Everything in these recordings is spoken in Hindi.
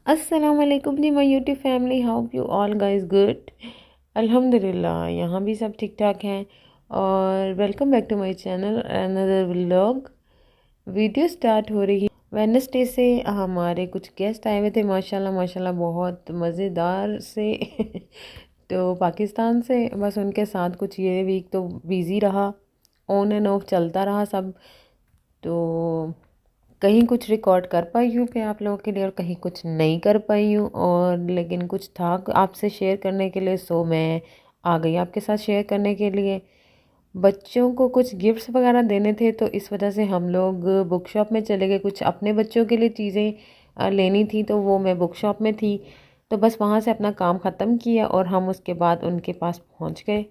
अस्सलाम वालेकुम जी my YouTube family, how you all guys good. अल्हम्दुलिल्लाह यहाँ भी सब ठीक ठाक हैं। और welcome back to my channel another vlog. Video start हो रही है। वेडनेसडे से हमारे कुछ गेस्ट आए हुए थे, माशाल्लाह माशाल्लाह बहुत मज़ेदार से तो पाकिस्तान से। बस उनके साथ कुछ ये वीक तो बिज़ी रहा, ऑन एंड ऑफ चलता रहा सब। तो कहीं कुछ रिकॉर्ड कर पाई हूँ मैं आप लोगों के लिए और कहीं कुछ नहीं कर पाई हूँ, और लेकिन कुछ था आपसे शेयर करने के लिए, सो मैं आ गई आपके साथ शेयर करने के लिए। बच्चों को कुछ गिफ्ट्स वगैरह देने थे, तो इस वजह से हम लोग बुक शॉप में चले गए। कुछ अपने बच्चों के लिए चीज़ें लेनी थी, तो वो मैं बुक शॉप में थी, तो बस वहाँ से अपना काम ख़त्म किया और हम उसके बाद उनके पास पहुँच गए।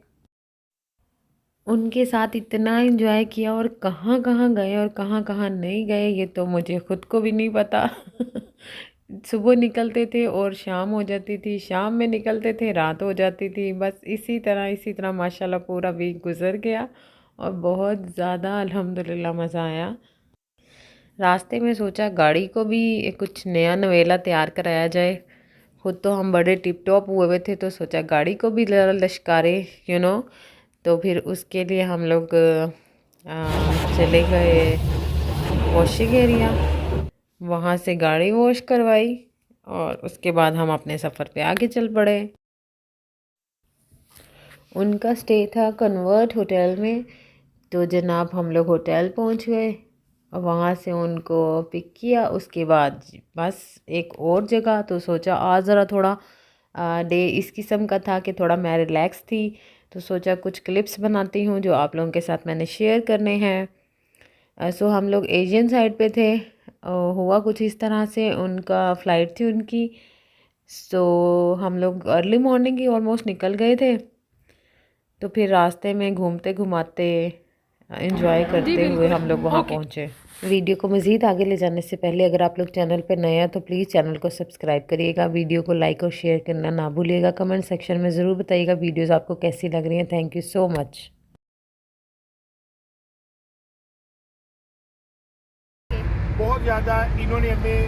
उनके साथ इतना एंजॉय किया, और कहाँ कहाँ गए और कहाँ कहाँ नहीं गए ये तो मुझे ख़ुद को भी नहीं पता। सुबह निकलते थे और शाम हो जाती थी, शाम में निकलते थे रात हो जाती थी। बस इसी तरह माशाल्लाह पूरा वीक गुज़र गया और बहुत ज़्यादा अल्हम्दुलिल्लाह मज़ा आया। रास्ते में सोचा गाड़ी को भी कुछ नया नवेला तैयार कराया जाए। खुद तो हम बड़े टिप टॉप हुए हुए थे, तो सोचा गाड़ी को भी ज़रा लश्कारे तो फिर उसके लिए हम लोग चले गए वॉशिंग एरिया। वहाँ से गाड़ी वॉश करवाई और उसके बाद हम अपने सफ़र पे आगे चल पड़े। उनका स्टे था कन्वर्ट होटल में, तो जनाब हम लोग होटल पहुँच गए और वहाँ से उनको पिक किया। उसके बाद बस एक और जगह, तो सोचा आज ज़रा थोड़ा डे इस किस्म का था कि थोड़ा मैं रिलैक्स थी, तो सोचा कुछ क्लिप्स बनाती हूँ जो आप लोगों के साथ मैंने शेयर करने हैं। सो हम लोग एशियन साइड पे थे। हुआ कुछ इस तरह से, उनका फ़्लाइट थी उनकी, सो हम लोग अर्ली मॉर्निंग ही ऑलमोस्ट निकल गए थे। तो फिर रास्ते में घूमते घुमाते एंजॉय करते हुए हम लोग वहाँ पहुँचे। वीडियो को मज़ीद आगे ले जाने से पहले अगर आप लोग चैनल पर नए हैं तो प्लीज़ चैनल को सब्सक्राइब करिएगा, वीडियो को लाइक और शेयर करना ना भूलिएगा। कमेंट सेक्शन में ज़रूर बताइएगा वीडियोस आपको कैसी लग रही हैं। Thank you so much. बहुत ज़्यादा इन्होंने हमें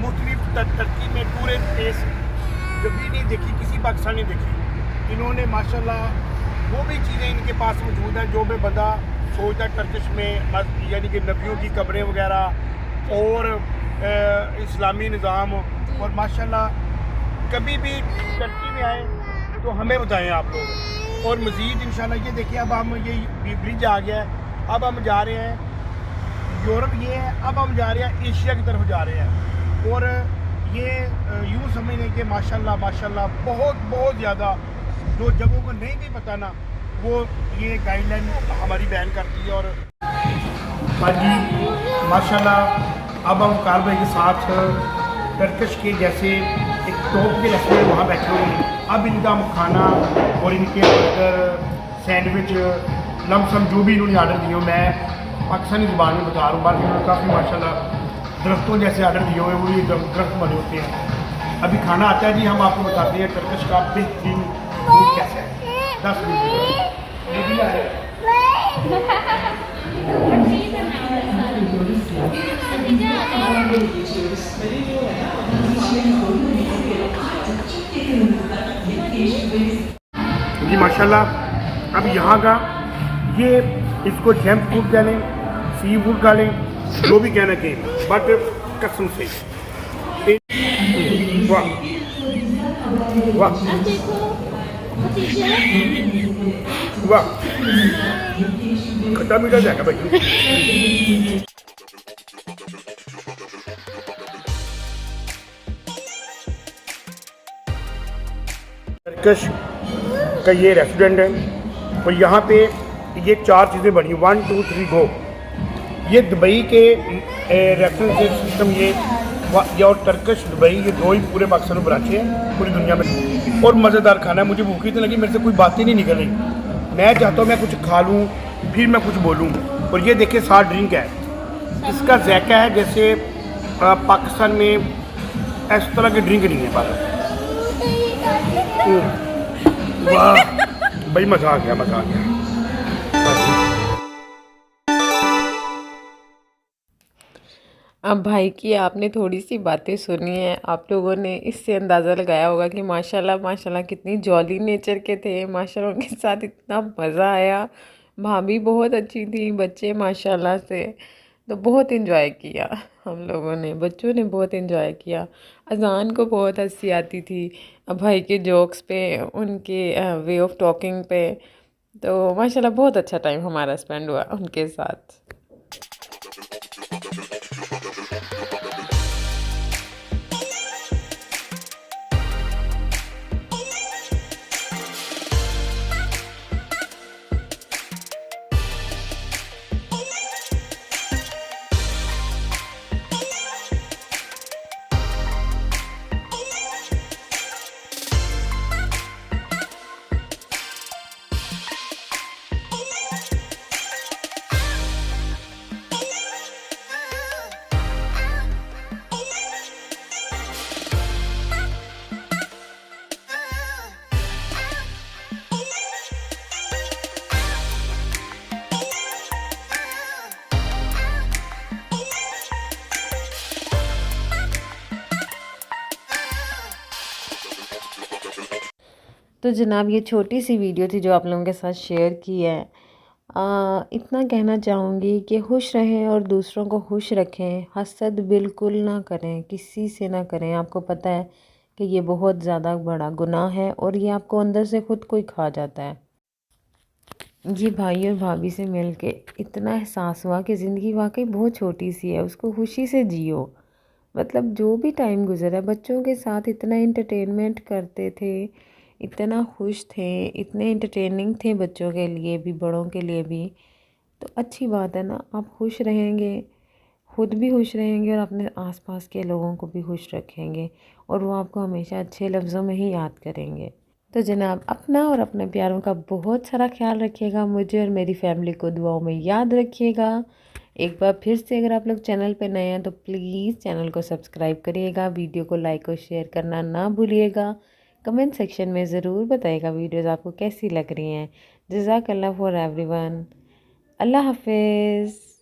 मुख्तलिफ तरतीब में टूर प्लेस कभी नहीं देखी, किसी पाकिस्तान ने देखी। इन्होंने माशाल्लाह वो भी चीज़ें इनके पास मौजूद हैं जो भी बंदा सोचता टर्किश में, यानी कि नबियों की कब्रें वगैरह और इस्लामी निज़ाम। और माशाल्लाह कभी भी टर्की में आए तो हमें बताएं आप लोग। और मज़ीद इंशाल्लाह ये देखिए, अब हम ये ब्रिज आ गया है, अब हम जा रहे हैं यूरोप, ये है। अब हम जा रहे हैं एशिया की तरफ जा रहे हैं। और ये यूँ समझ लें कि माशाल्लाह माशाल्लाह बहुत बहुत ज़्यादा जो जगहों को नहीं भी पता ना, वो ये गाइडलाइन हमारी बयान करती है। और हाँ जी माशाल्लाह अब हम कार भाई के साथ टर्किश के जैसे एक टॉप के रेस्टोरेंट वहाँ बैठे हुए हैं। अब इनका खाना और इनके बर्गर, सैंडविच, लमसम जो भी इन्होंने आर्डर दिए, मैं पाकिस्तानी ज़ुबान में बता रहा हूँ। बाकी उन्होंने काफ़ी माशाल्लाह दरख्तों जैसे आर्डर दिए हुए, वो ये दरख्त बने होते हैं। अभी खाना आता है जी, हम आपको बताते हैं टर्किश का बेहतरीन फूड कैसा है। 10 मिनट जी माशाल्लाह। अब यहाँ का ये इसको जैम फूड कह लें, सी फूड खा लें, जो भी कहना कहें, बट कसम से वाह वाह वाह, खट्टा मीठा जाएगा भाई। टर्किश का ये रेस्टोरेंट है और यहाँ पे ये 4 चीज़ें बनी, 1 2 3 गो। ये दुबई के रेस्टोरेंट सिस्टम ये और टर्किश दुबई, ये 2 ही पूरे पाकिस्तान में ब्रांचें हैं पूरी दुनिया में। और मज़ेदार खाना है, मुझे भूख इतनी लगी मेरे से कोई बात ही नहीं निकल रही। मैं चाहता हूँ मैं कुछ खा लूँ फिर मैं कुछ बोलूँ। और ये देखिए साथ ड्रिंक है, इसका जायका है जैसे पाकिस्तान में इस तरह की ड्रिंक नहीं है बात। वाह भाई, मज़ा आ गया, मज़ा आ गया। अब भाई की आपने थोड़ी सी बातें सुनी है, आप लोगों ने इससे अंदाज़ा लगाया होगा कि माशाल्लाह माशाल्लाह कितनी जॉली नेचर के थे। माशाल्लाह उनके साथ इतना मज़ा आया। भाभी बहुत अच्छी थी, बच्चे माशाल्लाह से, तो बहुत इन्जॉय किया हम लोगों ने, बच्चों ने बहुत इन्जॉय किया। अजान को बहुत हंसी आती थी अब भाई के जोक्स पे, उनके वे ऑफ टॉकिंग पे। तो माशाल्लाह बहुत अच्छा टाइम हमारा स्पेंड हुआ उनके साथ। तो जनाब ये छोटी सी वीडियो थी जो आप लोगों के साथ शेयर की है। इतना कहना चाहूँगी कि खुश रहें और दूसरों को खुश रखें। हसद बिल्कुल ना करें, किसी से ना करें। आपको पता है कि ये बहुत ज़्यादा बड़ा गुनाह है और ये आपको अंदर से खुद को ही खा जाता है। ये भाई और भाभी से मिल के इतना एहसास हुआ कि ज़िंदगी वाकई बहुत छोटी सी है, उसको खुशी से जियो। मतलब जो भी टाइम गुजरा बच्चों के साथ इतना एंटरटेनमेंट करते थे, इतना खुश थे, इतने एंटरटेनिंग थे बच्चों के लिए भी बड़ों के लिए भी। तो अच्छी बात है ना, आप खुश रहेंगे, खुद भी खुश रहेंगे और अपने आसपास के लोगों को भी खुश रखेंगे और वो आपको हमेशा अच्छे लफ्ज़ों में ही याद करेंगे। तो जनाब अपना और अपने प्यारों का बहुत सारा ख्याल रखिएगा, मुझे और मेरी फैमिली को दुआओं में याद रखिएगा। एक बार फिर से अगर आप लोग चैनल पे नए हैं तो प्लीज़ चैनल को सब्सक्राइब करिएगा, वीडियो को लाइक और शेयर करना ना भूलिएगा। कमेंट सेक्शन में ज़रूर बताइएगा वीडियोज़ आपको कैसी लग रही हैं। जज़ाकल्लाह फॉर एवरीवन। अल्लाह हाफिज़।